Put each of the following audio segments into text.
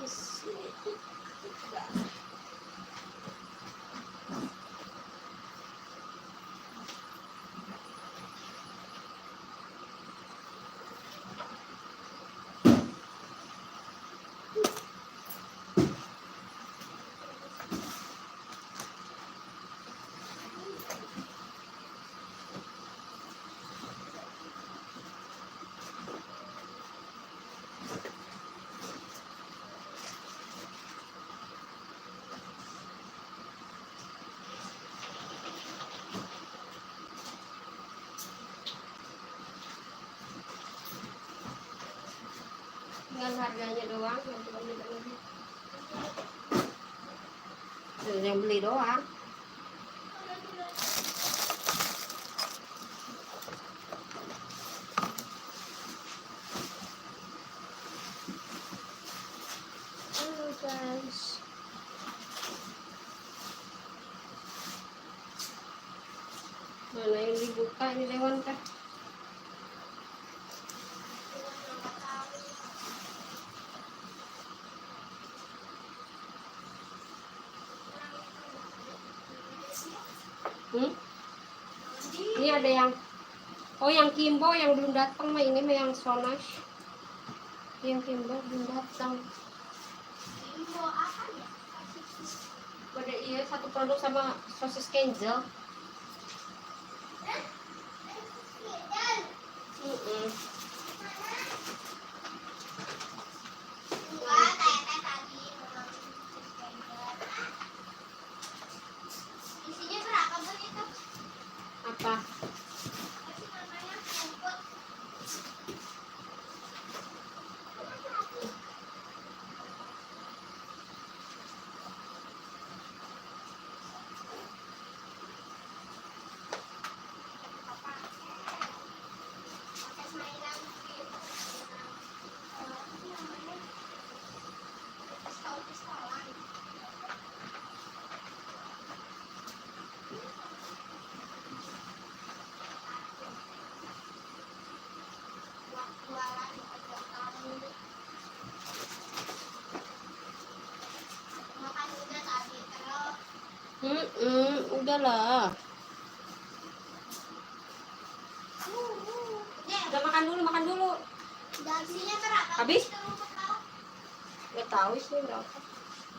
guys. Dengan harganya doang, yang beli doang. Yang beli doang. Halo guys. Mana yang dibuka ini Dewan kah? Ini ada yang yang Kimbo yang belum datang mah, ini mah yang Sonash. Yang Kimbo belum datang. Kimbo apa ya? Pada iya satu produk sama sosis Kenzel. Isinya berapa Bu itu? Apa? Udahlah. Udah makan dulu. Dagingnya berapa? Habis? Nggak tahu sih berapa.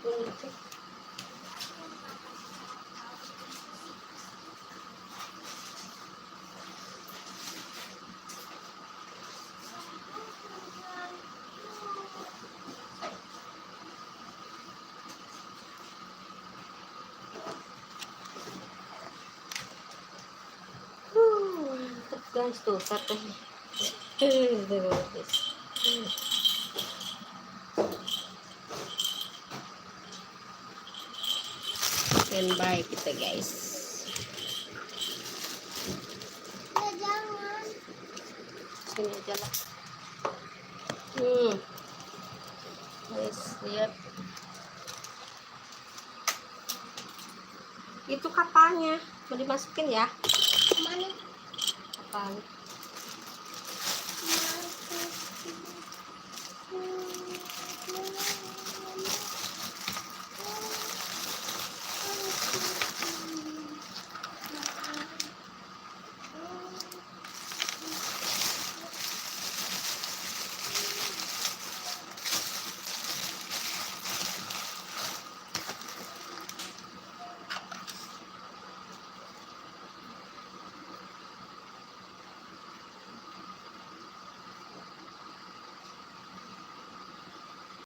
Belum cek. Guys tuh satunya. Standby kita guys. Ya jangan. Sini aja lah. Guys lihat. Itu kapalnya mau dimasukin ya? Mana? Kapal.